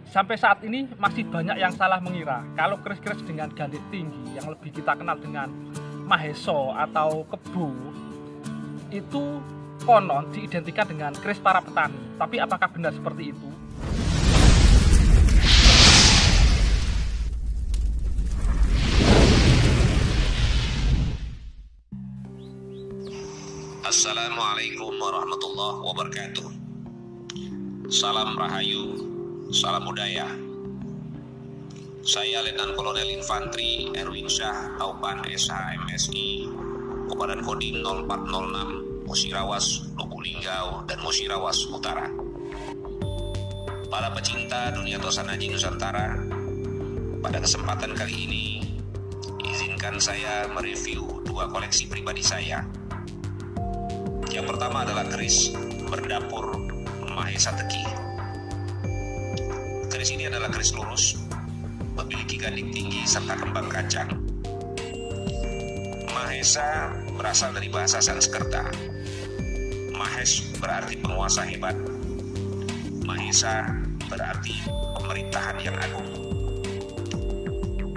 sampai saat ini masih banyak yang salah mengira kalau keris-keris dengan gandik tinggi yang lebih kita kenal dengan Maheso atau Kebo itu konon diidentikan dengan keris para petani. Tapi apakah benar seperti itu? Assalamualaikum warahmatullahi wabarakatuh. Salam Rahayu, salam budaya. Saya Letnan Kolonel Infantri Erwin Syah Taupan SHMSI, Komandan Kodim 0406 Musirawas, Lubuk Linggau, dan Musirawas Utara. Para pecinta dunia Tosan Aji Nusantara, pada kesempatan kali ini izinkan saya mereview dua koleksi pribadi saya. Yang pertama adalah keris berdapur Mahesa Teki. Keris ini adalah keris lurus, memiliki gandik tinggi serta kembang kacang. Mahesa berasal dari bahasa Sanskerta. Mahes berarti penguasa hebat. Mahesa berarti pemerintahan yang agung.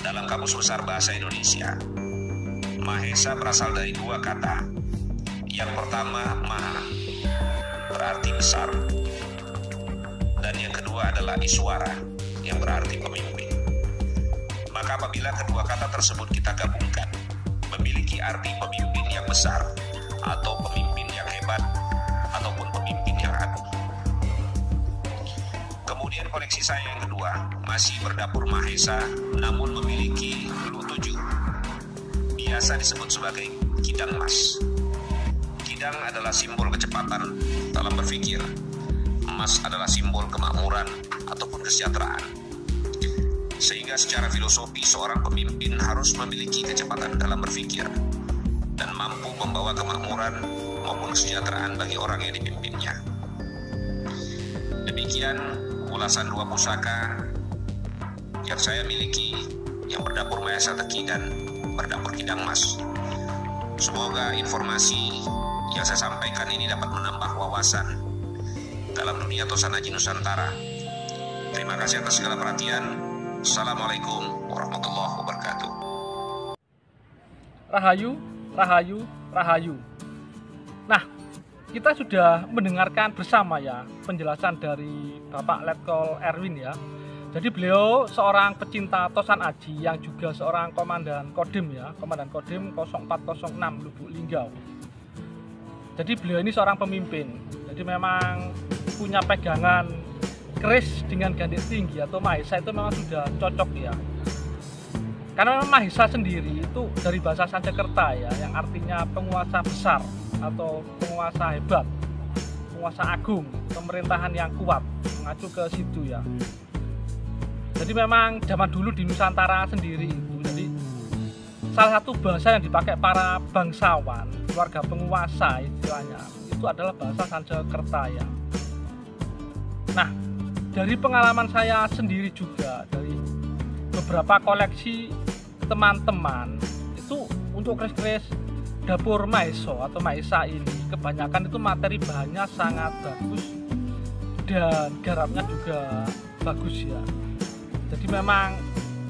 Dalam Kamus Besar Bahasa Indonesia, Mahesa berasal dari dua kata. Yang pertama, Maha, berarti besar. Dan yang kedua adalah Iswara, yang berarti pemimpin. Maka apabila kedua kata tersebut kita gabungkan, memiliki arti pemimpin yang besar, atau pemimpin yang hebat, ataupun pemimpin yang agung. Kemudian koleksi saya yang kedua, masih berdapur Mahesa, namun memiliki lulu 7. Biasa disebut sebagai kidang emas. Kidang adalah simbol kecepatan dalam berpikir. Emas adalah simbol kemakmuran ataupun kesejahteraan. Sehingga secara filosofi seorang pemimpin harus memiliki kecepatan dalam berpikir dan mampu membawa kemakmuran maupun kesejahteraan bagi orang yang dipimpinnya. Demikian ulasan dua pusaka yang saya miliki, yang berdapur Mahesa Teki dan berdapur Kidang Emas. Semoga informasi yang saya sampaikan ini dapat menambah wawasan dalam dunia Tosan Aji Nusantara. Terima kasih atas segala perhatian. Assalamualaikum warahmatullahi wabarakatuh. Rahayu, Rahayu, Rahayu. Nah, kita sudah mendengarkan bersama ya penjelasan dari Bapak Letkol Erwin ya. Jadi beliau seorang pecinta Tosan Aji yang juga seorang komandan Kodim ya, Komandan Kodim 0406 Lubuk Linggau. Jadi beliau ini seorang pemimpin. Jadi memang punya pegangan keris dengan gandik tinggi atau Mahesa itu memang sudah cocok ya. Karena memang Mahesa sendiri itu dari bahasa Sanskerta ya, yang artinya penguasa besar atau penguasa hebat, penguasa agung, pemerintahan yang kuat, mengacu ke situ ya. Jadi memang zaman dulu di Nusantara sendiri itu, jadi salah satu bahasa yang dipakai para bangsawan, keluarga penguasa istilahnya, itu adalah bahasa Sanskerta ya. Nah, dari pengalaman saya sendiri juga, dari beberapa koleksi teman-teman, itu untuk keris-keris dapur Maheso atau Mahesa ini, kebanyakan itu materi bahannya sangat bagus dan garapnya juga bagus ya. Jadi memang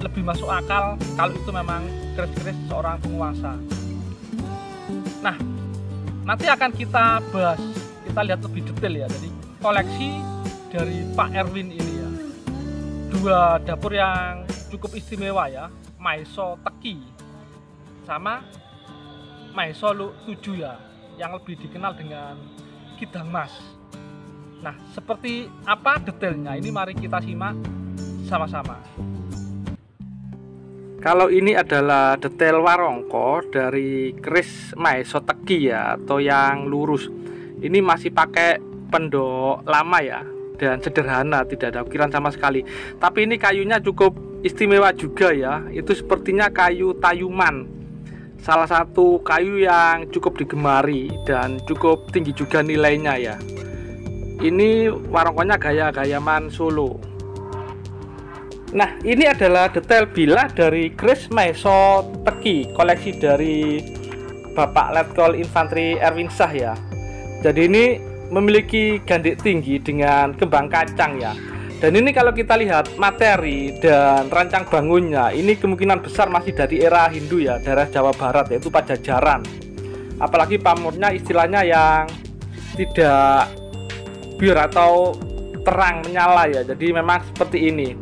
lebih masuk akal kalau itu memang keris-keris seorang penguasa. Nah, nanti akan kita bahas, kita lihat lebih detail ya. Jadi koleksi dari Pak Erwin ini ya, dua dapur yang cukup istimewa ya, Mahesa Teki sama Mahesa 7 ya, yang lebih dikenal dengan Kidang Emas. Nah, seperti apa detailnya ini mari kita simak sama-sama. Kalau ini adalah detail warongko dari keris Mahesa Teki ya, atau yang lurus. Ini masih pakai pendok lama ya, dan sederhana, tidak ada ukiran sama sekali. Tapi ini kayunya cukup istimewa juga ya. Itu sepertinya kayu tayuman, salah satu kayu yang cukup digemari dan cukup tinggi juga nilainya ya. Ini warongkonya gaya-gayaman Solo. Nah, ini adalah detail bilah dari keris Mahesa Teki, koleksi dari Bapak Letkol Infantri Erwin Syah ya. Jadi ini memiliki gandik tinggi dengan kembang kacang ya. Dan ini kalau kita lihat materi dan rancang bangunnya, ini kemungkinan besar masih dari era Hindu ya, daerah Jawa Barat, yaitu Pajajaran. Apalagi pamornya istilahnya yang tidak biru atau terang menyala ya, jadi memang seperti ini.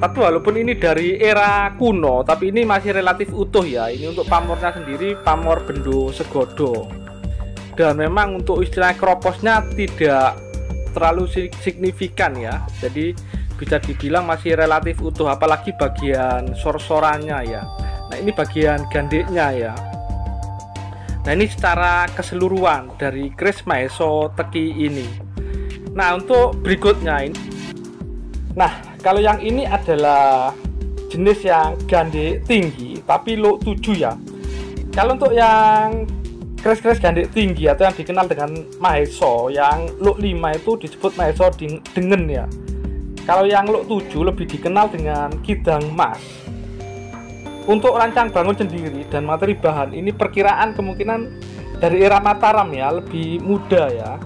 Tapi walaupun ini dari era kuno, tapi ini masih relatif utuh ya. Ini untuk pamornya sendiri, pamor Bendo Segodo. Dan memang untuk istilah kroposnya tidak terlalu signifikan ya, jadi bisa dibilang masih relatif utuh, apalagi bagian sor-sorannya ya. Nah ini bagian gandeknya ya. Nah ini secara keseluruhan dari keris Maheso Teki ini. Nah untuk berikutnya ini, nah kalau yang ini adalah jenis yang gandek tinggi tapi lo 7 ya. Kalau untuk yang keris-keris gandek tinggi atau yang dikenal dengan Maheso yang luk 5 itu disebut Maheso Dengen ya. Kalau yang luk 7 lebih dikenal dengan Kidang Mas. Untuk rancang bangun sendiri dan materi bahan ini perkiraan kemungkinan dari era Mataram ya, lebih muda ya.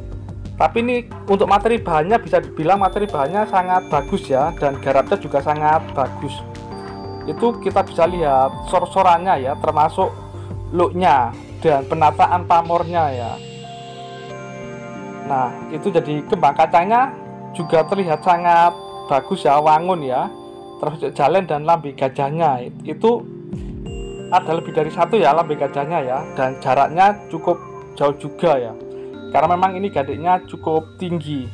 Tapi ini untuk materi bahannya bisa dibilang materi bahannya sangat bagus ya, dan garapnya juga sangat bagus. Itu kita bisa lihat sor-sorannya ya, termasuk looknya dan penataan pamornya ya. Nah itu jadi kembang kacangnya juga terlihat sangat bagus ya, wangun ya, terus jalan dan lambe gajahnya itu ada lebih dari satu ya lambe gajahnya ya, dan jaraknya cukup jauh juga ya, karena memang ini gandeknya cukup tinggi.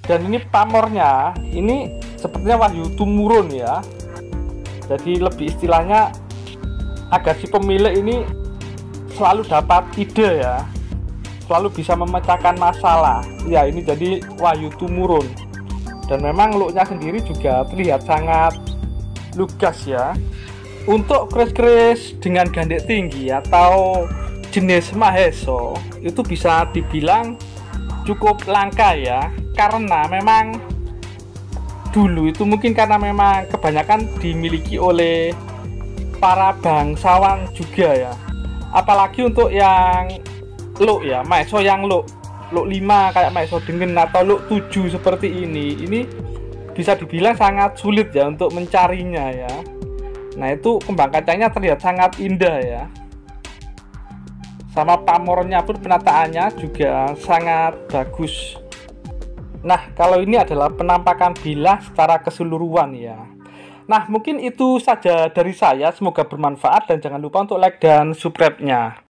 Dan ini pamornya ini sepertinya Wahyu Tumurun ya, jadi lebih istilahnya agar si pemilik ini selalu dapat ide ya, selalu bisa memecahkan masalah ya. Ini jadi Wahyu Tumurun, dan memang looknya sendiri juga terlihat sangat lugas ya. Untuk keris-keris dengan gandek tinggi atau jenis Maheso itu bisa dibilang cukup langka ya, karena memang dulu itu mungkin karena memang kebanyakan dimiliki oleh para bangsawan juga ya. Apalagi untuk yang look ya, Maheso yang look 5 kayak Maheso Dengen atau look 7 seperti ini bisa dibilang sangat sulit ya untuk mencarinya ya. Nah itu kembang kacangnya terlihat sangat indah ya, sama pamornya pun penataannya juga sangat bagus. Nah kalau ini adalah penampakan bilah secara keseluruhan ya. Nah mungkin itu saja dari saya, semoga bermanfaat dan jangan lupa untuk like dan subscribe-nya.